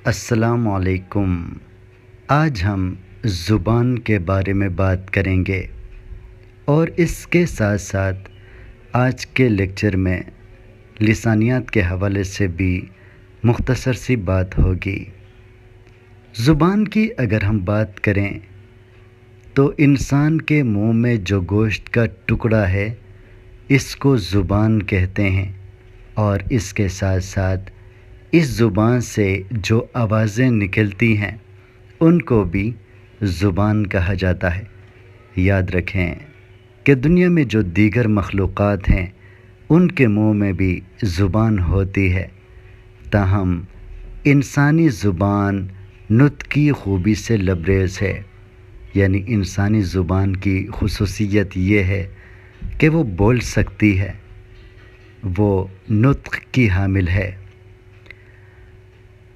السلام علیکم۔ آج ہم زبان کے بارے میں بات کریں گے اور اس کے ساتھ ساتھ آج کے لیکچر میں لسانیات کے حوالے سے بھی مختصر سی بات ہوگی۔ زبان کی اگر ہم بات کریں تو انسان کے منہ میں جو گوشت کا ٹکڑا ہے اس کو زبان کہتے ہیں، اور اس کے ساتھ ساتھ اس زبان سے جو آوازیں نکلتی ہیں ان کو بھی زبان کہا جاتا ہے۔ یاد رکھیں کہ دنیا میں جو دیگر مخلوقات ہیں ان کے منہ میں بھی زبان ہوتی ہے، تاہم انسانی زبان نطق کی خوبی سے لبریز ہے۔ یعنی انسانی زبان کی خصوصیت یہ ہے کہ وہ بول سکتی ہے، وہ نطق کی حامل ہے۔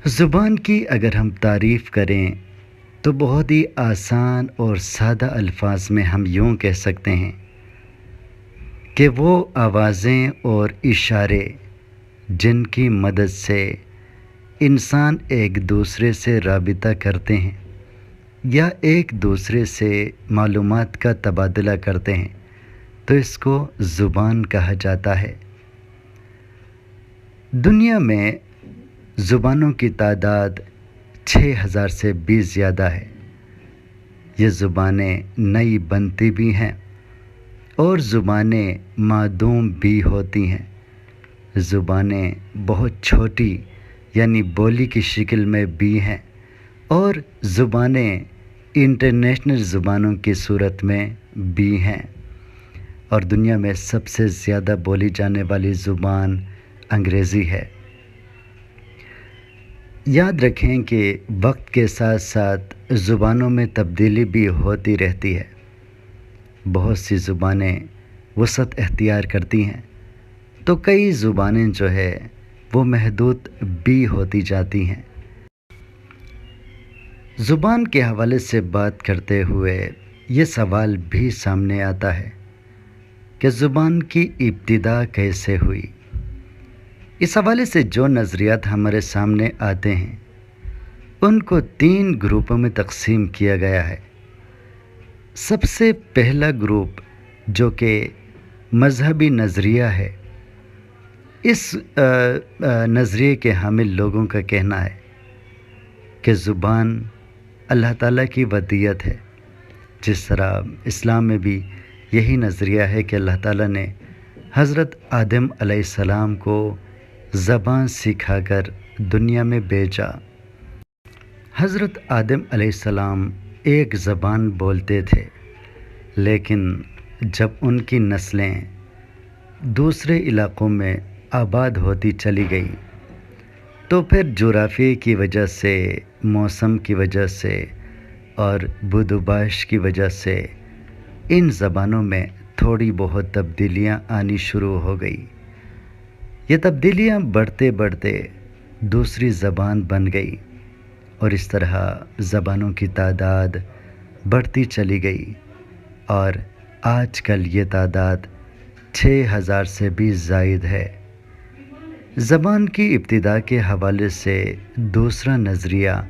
زبان کی اگر ہم تعریف کریں تو بہت ہی آسان اور سادہ الفاظ میں ہم یوں کہہ سکتے ہیں کہ وہ آوازیں اور اشارے جن کی مدد سے انسان ایک دوسرے سے رابطہ کرتے ہیں یا ایک دوسرے سے معلومات کا تبادلہ کرتے ہیں تو اس کو زبان کہا جاتا ہے۔ دنیا میں زبانوں کی تعداد 6000 سے بھی زیادہ ہے۔ یہ زبانیں نئی بنتی بھی ہیں اور زبانیں معدوم بھی ہوتی ہیں۔ زبانیں بہت چھوٹی یعنی بولی کی شکل میں بھی ہیں، اور زبانیں انٹرنیشنل زبانوں کی صورت میں بھی ہیں، اور دنیا میں سب سے زیادہ بولی جانے والی زبان انگریزی ہے۔ یاد رکھیں کہ وقت کے ساتھ ساتھ زبانوں میں تبدیلی بھی ہوتی رہتی ہے۔ بہت سی زبانیں وسعت اختیار کرتی ہیں تو کئی زبانیں جو ہے وہ محدود بھی ہوتی جاتی ہیں۔ زبان کے حوالے سے بات کرتے ہوئے یہ سوال بھی سامنے آتا ہے کہ زبان کی ابتدا کیسے ہوئی؟ اس حوالے سے جو نظریات ہمارے سامنے آتے ہیں ان کو 3 گروپوں میں تقسیم کیا گیا ہے۔ سب سے پہلا گروپ جو کہ مذہبی نظریہ ہے، اس نظریے کے حامل لوگوں کا کہنا ہے کہ زبان اللہ تعالیٰ کی ودیت ہے۔ جس طرح اسلام میں بھی یہی نظریہ ہے کہ اللہ تعالیٰ نے حضرت آدم علیہ السلام کو زبان سکھا کر دنیا میں بھیجا۔ حضرت آدم علیہ السلام ایک زبان بولتے تھے، لیکن جب ان کی نسلیں دوسرے علاقوں میں آباد ہوتی چلی گئی تو پھر جغرافیے کی وجہ سے، موسم کی وجہ سے اور بود و باش کی وجہ سے ان زبانوں میں تھوڑی بہت تبدیلیاں آنی شروع ہو گئی۔ یہ تبدیلیاں بڑھتے بڑھتے دوسری زبان بن گئی، اور اس طرح زبانوں کی تعداد بڑھتی چلی گئی، اور آج کل یہ تعداد 6000 سے بھی زائد ہے۔ زبان کی ابتدا کے حوالے سے دوسرا نظریہ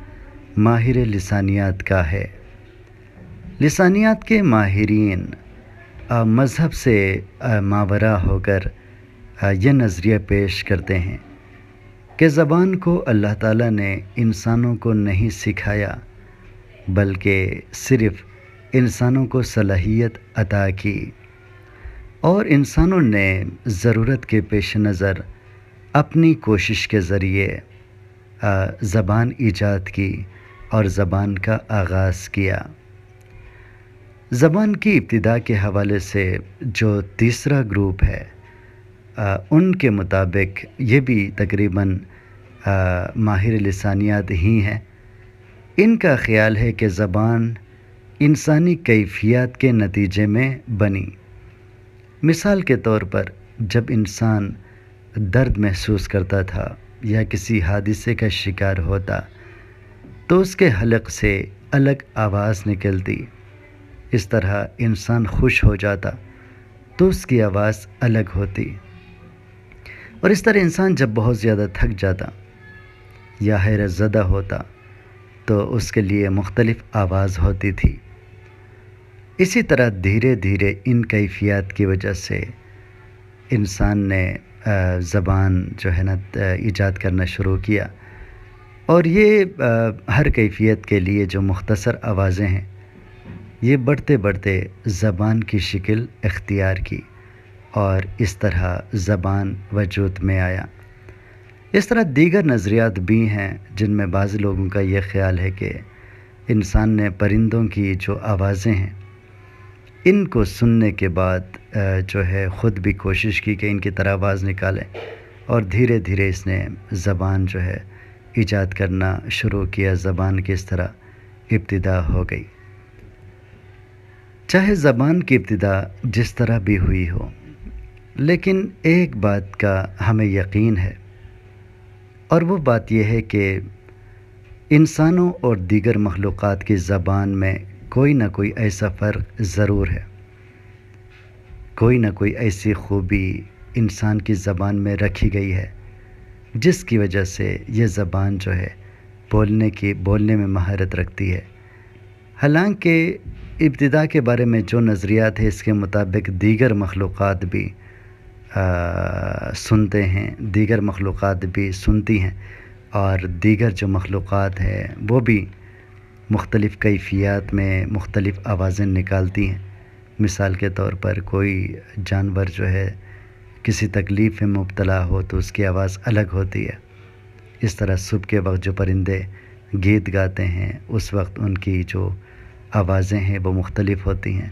ماہر لسانیات کا ہے۔ لسانیات کے ماہرین مذہب سے ماورا ہو کر یہ نظریہ پیش کرتے ہیں کہ زبان کو اللہ تعالیٰ نے انسانوں کو نہیں سکھایا، بلکہ صرف انسانوں کو صلاحیت عطا کی، اور انسانوں نے ضرورت کے پیش نظر اپنی کوشش کے ذریعے زبان ایجاد کی اور زبان کا آغاز کیا۔ زبان کی ابتدا کے حوالے سے جو تیسرا گروپ ہے ان کے مطابق یہ بھی تقریباً ماہر لسانیات ہی ہیں۔ ان کا خیال ہے کہ زبان انسانی کیفیات کے نتیجے میں بنی۔ مثال کے طور پر جب انسان درد محسوس کرتا تھا یا کسی حادثے کا شکار ہوتا تو اس کے حلق سے الگ آواز نکلتی۔ اس طرح انسان خوش ہو جاتا تو اس کی آواز الگ ہوتی، اور اس طرح انسان جب بہت زیادہ تھک جاتا یا حیرت زدہ ہوتا تو اس کے لیے مختلف آواز ہوتی تھی۔ اسی طرح دھیرے دھیرے ان کیفیات کی وجہ سے انسان نے زبان جو ہے نا ایجاد کرنا شروع کیا، اور یہ ہر کیفیت کے لیے جو مختصر آوازیں ہیں یہ بڑھتے بڑھتے زبان کی شکل اختیار کی، اور اس طرح زبان وجود میں آیا۔ اس طرح دیگر نظریات بھی ہیں جن میں بعض لوگوں کا یہ خیال ہے کہ انسان نے پرندوں کی جو آوازیں ہیں ان کو سننے کے بعد جو ہے خود بھی کوشش کی کہ ان کی طرح آواز نکالے، اور دھیرے دھیرے اس نے زبان جو ہے ایجاد کرنا شروع کیا۔ زبان کی اس طرح ابتدا ہو گئی۔ چاہے زبان کی ابتدا جس طرح بھی ہوئی ہو، لیکن ایک بات کا ہمیں یقین ہے، اور وہ بات یہ ہے کہ انسانوں اور دیگر مخلوقات کی زبان میں کوئی نہ کوئی ایسا فرق ضرور ہے، کوئی نہ کوئی ایسی خوبی انسان کی زبان میں رکھی گئی ہے جس کی وجہ سے یہ زبان جو ہے بولنے میں مہارت رکھتی ہے۔ حالانکہ ابتدا کے بارے میں جو نظریات ہے اس کے مطابق دیگر مخلوقات بھی سنتے ہیں، دیگر مخلوقات بھی سنتی ہیں، اور دیگر جو مخلوقات ہیں وہ بھی مختلف کیفیات میں مختلف آوازیں نکالتی ہیں۔ مثال کے طور پر کوئی جانور جو ہے کسی تکلیف میں مبتلا ہو تو اس کی آواز الگ ہوتی ہے۔ اس طرح صبح کے وقت جو پرندے گیت گاتے ہیں اس وقت ان کی جو آوازیں ہیں وہ مختلف ہوتی ہیں،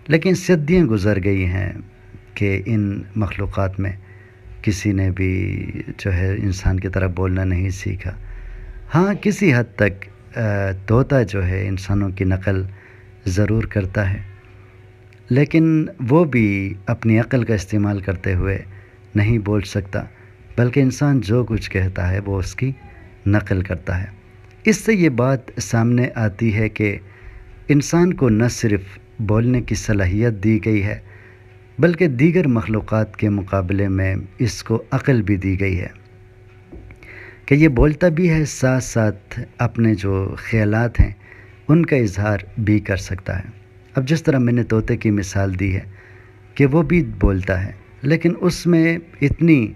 لیکن صدیاں گزر گئی ہیں کہ ان مخلوقات میں کسی نے بھی جو ہے انسان کی طرح بولنا نہیں سیکھا۔ ہاں، کسی حد تک طوطا جو ہے انسانوں کی نقل ضرور کرتا ہے، لیکن وہ بھی اپنی عقل کا استعمال کرتے ہوئے نہیں بول سکتا، بلکہ انسان جو کچھ کہتا ہے وہ اس کی نقل کرتا ہے۔ اس سے یہ بات سامنے آتی ہے کہ انسان کو نہ صرف بولنے کی صلاحیت دی گئی ہے بلکہ دیگر مخلوقات کے مقابلے میں اس کو عقل بھی دی گئی ہے کہ یہ بولتا بھی ہے، ساتھ ساتھ اپنے جو خیالات ہیں ان کا اظہار بھی کر سکتا ہے۔ اب جس طرح میں نے طوطے کی مثال دی ہے کہ وہ بھی بولتا ہے، لیکن اس میں اتنی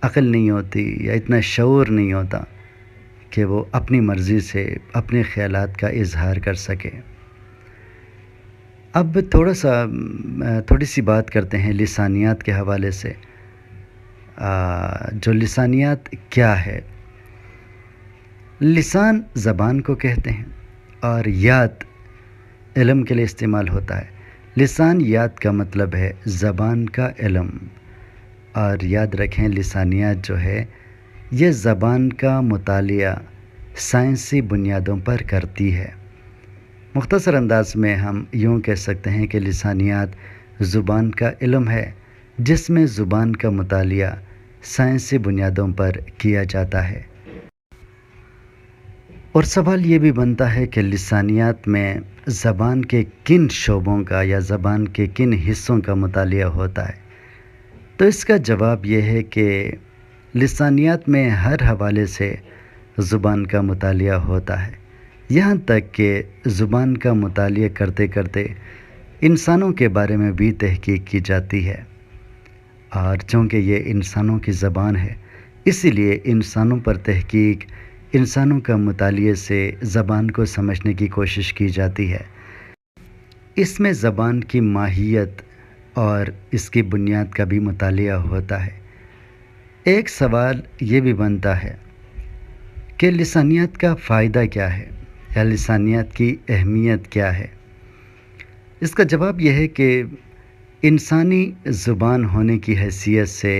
عقل نہیں ہوتی یا اتنا شعور نہیں ہوتا کہ وہ اپنی مرضی سے اپنے خیالات کا اظہار کر سکے۔ اب تھوڑی سی بات کرتے ہیں لسانیات کے حوالے سے۔ جو لسانیات کیا ہے؟ لسان زبان کو کہتے ہیں، اور یاد علم کے لیے استعمال ہوتا ہے۔ لسان یاد کا مطلب ہے زبان کا علم، اور یاد رکھیں لسانیات جو ہے یہ زبان کا مطالعہ سائنسی بنیادوں پر کرتی ہے۔ مختصر انداز میں ہم یوں کہہ سکتے ہیں کہ لسانیات زبان کا علم ہے جس میں زبان کا مطالعہ سائنسی بنیادوں پر کیا جاتا ہے۔ اور سوال یہ بھی بنتا ہے کہ لسانیات میں زبان کے کن شعبوں کا یا زبان کے کن حصوں کا مطالعہ ہوتا ہے؟ تو اس کا جواب یہ ہے کہ لسانیات میں ہر حوالے سے زبان کا مطالعہ ہوتا ہے، یہاں تک کہ زبان کا مطالعہ کرتے کرتے انسانوں کے بارے میں بھی تحقیق کی جاتی ہے، اور چونکہ یہ انسانوں کی زبان ہے اسی لیے انسانوں پر تحقیق، انسانوں کا مطالعے سے زبان کو سمجھنے کی کوشش کی جاتی ہے۔ اس میں زبان کی ماہیت اور اس کی بنیاد کا بھی مطالعہ ہوتا ہے۔ ایک سوال یہ بھی بنتا ہے کہ لسانیات کا فائدہ کیا ہے، یا لسانیات کی اہمیت کیا ہے؟ اس کا جواب یہ ہے کہ انسانی زبان ہونے کی حیثیت سے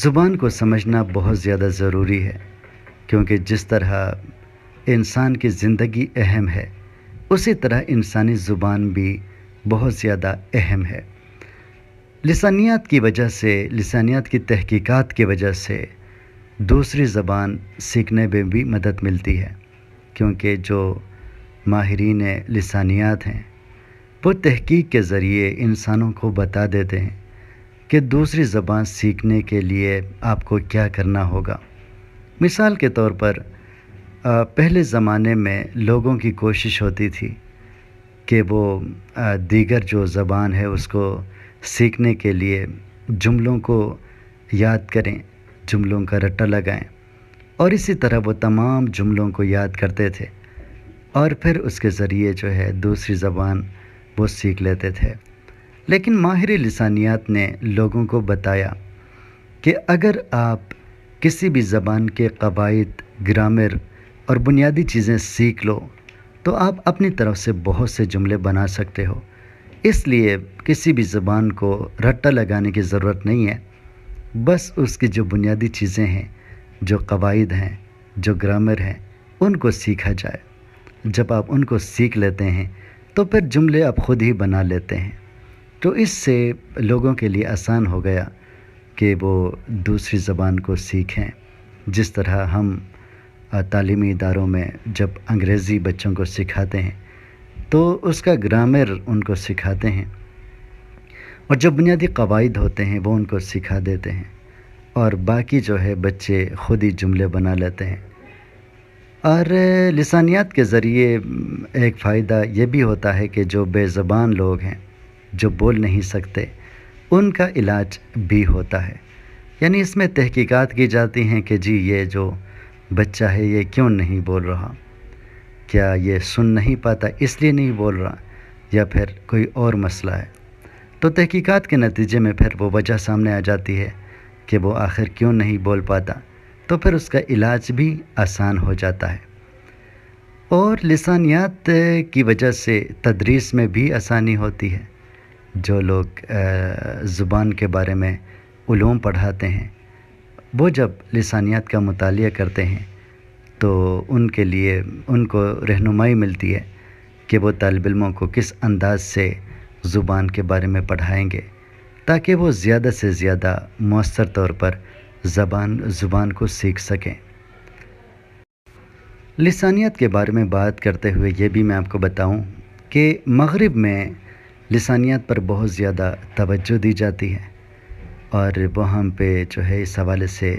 زبان کو سمجھنا بہت زیادہ ضروری ہے، کیونکہ جس طرح انسان کی زندگی اہم ہے اسی طرح انسانی زبان بھی بہت زیادہ اہم ہے۔ لسانیات کی وجہ سے، لسانیات کی تحقیقات کی وجہ سے دوسری زبان سیکھنے میں بھی مدد ملتی ہے، کیونکہ جو ماہرین لسانیات ہیں وہ تحقیق کے ذریعے انسانوں کو بتا دیتے ہیں کہ دوسری زبان سیکھنے کے لیے آپ کو کیا کرنا ہوگا۔ مثال کے طور پر پہلے زمانے میں لوگوں کی کوشش ہوتی تھی کہ وہ دیگر جو زبان ہے اس کو سیکھنے کے لیے جملوں کو یاد کریں، جملوں کا رٹا لگائیں، اور اسی طرح وہ تمام جملوں کو یاد کرتے تھے اور پھر اس کے ذریعے جو ہے دوسری زبان وہ سیکھ لیتے تھے۔ لیکن ماہر لسانیات نے لوگوں کو بتایا کہ اگر آپ کسی بھی زبان کے قواعد، گرامر اور بنیادی چیزیں سیکھ لو تو آپ اپنی طرف سے بہت سے جملے بنا سکتے ہو۔ اس لیے کسی بھی زبان کو رٹا لگانے کی ضرورت نہیں ہے، بس اس کی جو بنیادی چیزیں ہیں، جو قواعد ہیں، جو گرامر ہیں، ان کو سیکھا جائے۔ جب آپ ان کو سیکھ لیتے ہیں تو پھر جملے آپ خود ہی بنا لیتے ہیں۔ تو اس سے لوگوں کے لیے آسان ہو گیا کہ وہ دوسری زبان کو سیکھیں۔ جس طرح ہم تعلیمی اداروں میں جب انگریزی بچوں کو سکھاتے ہیں تو اس کا گرامر ان کو سکھاتے ہیں، اور جو بنیادی قواعد ہوتے ہیں وہ ان کو سکھا دیتے ہیں، اور باقی جو ہے بچے خود ہی جملے بنا لیتے ہیں۔ اور لسانیات کے ذریعے ایک فائدہ یہ بھی ہوتا ہے کہ جو بے زبان لوگ ہیں، جو بول نہیں سکتے، ان کا علاج بھی ہوتا ہے۔ یعنی اس میں تحقیقات کی جاتی ہیں کہ جی یہ جو بچہ ہے یہ کیوں نہیں بول رہا، کیا یہ سن نہیں پاتا اس لیے نہیں بول رہا، یا پھر کوئی اور مسئلہ ہے۔ تو تحقیقات کے نتیجے میں پھر وہ وجہ سامنے آ جاتی ہے کہ وہ آخر کیوں نہیں بول پاتا، تو پھر اس کا علاج بھی آسان ہو جاتا ہے۔ اور لسانیات کی وجہ سے تدریس میں بھی آسانی ہوتی ہے۔ جو لوگ زبان کے بارے میں علوم پڑھاتے ہیں، وہ جب لسانیات کا مطالعہ کرتے ہیں تو ان کے لیے ان کو رہنمائی ملتی ہے کہ وہ طالب علموں کو کس انداز سے زبان کے بارے میں پڑھائیں گے تاکہ وہ زیادہ سے زیادہ مؤثر طور پر زبان کو سیکھ سکیں۔ لسانیات کے بارے میں بات کرتے ہوئے یہ بھی میں آپ کو بتاؤں کہ مغرب میں لسانیات پر بہت زیادہ توجہ دی جاتی ہے، اور وہاں پہ جو ہے اس حوالے سے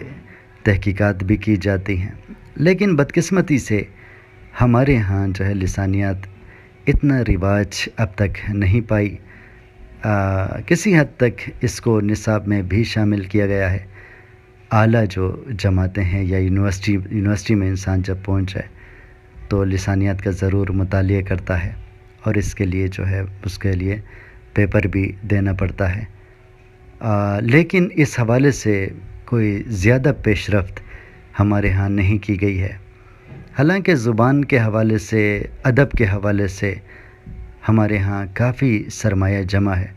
تحقیقات بھی کی جاتی ہیں۔ لیکن بدقسمتی سے ہمارے ہاں جو ہے لسانیات اتنا رواج اب تک نہیں پائی۔ کسی حد تک اس کو نصاب میں بھی شامل کیا گیا ہے۔ اعلیٰ جو جماعتیں ہیں یا یونیورسٹی میں انسان جب پہنچ جائے تو لسانیات کا ضرور مطالعہ کرتا ہے، اور اس کے لیے جو ہے اس کے لیے پیپر بھی دینا پڑتا ہے۔ لیکن اس حوالے سے کوئی زیادہ پیش رفت ہمارے ہاں نہیں کی گئی ہے۔ حالانکہ زبان کے حوالے سے، ادب کے حوالے سے ہمارے ہاں کافی سرمایہ جمع ہے۔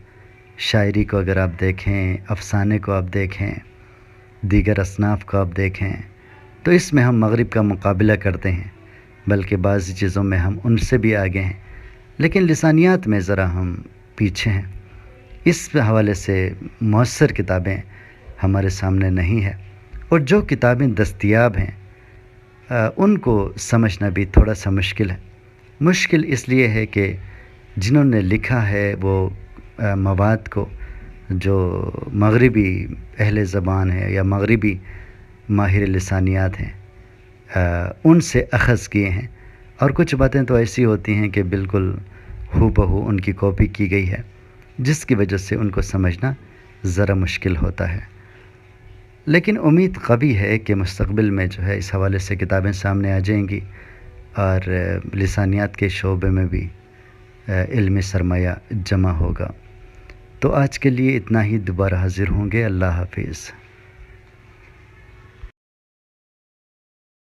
شاعری کو اگر آپ دیکھیں، افسانے کو آپ دیکھیں، دیگر اصناف کو آپ دیکھیں، تو اس میں ہم مغرب کا مقابلہ کرتے ہیں، بلکہ بعض چیزوں میں ہم ان سے بھی آگے ہیں۔ لیکن لسانیات میں ذرا ہم پیچھے ہیں۔ اس حوالے سے مؤثر کتابیں ہمارے سامنے نہیں ہیں، اور جو کتابیں دستیاب ہیں ان کو سمجھنا بھی تھوڑا سا مشکل ہے۔ مشکل اس لیے ہے کہ جنہوں نے لکھا ہے وہ مواد کو جو مغربی اہل زبان ہے یا مغربی ماہر لسانیات ہیں ان سے اخذ کیے ہیں، اور کچھ باتیں تو ایسی ہوتی ہیں کہ بالکل ہو بہو ان کی کاپی کی گئی ہے، جس کی وجہ سے ان کو سمجھنا ذرا مشکل ہوتا ہے۔ لیکن امید قوی ہے کہ مستقبل میں جو ہے اس حوالے سے کتابیں سامنے آ جائیں گی، اور لسانیات کے شعبے میں بھی علمی سرمایہ جمع ہوگا۔ تو آج کے لیے اتنا ہی، دوبارہ حاضر ہوں گے۔ اللہ حافظ۔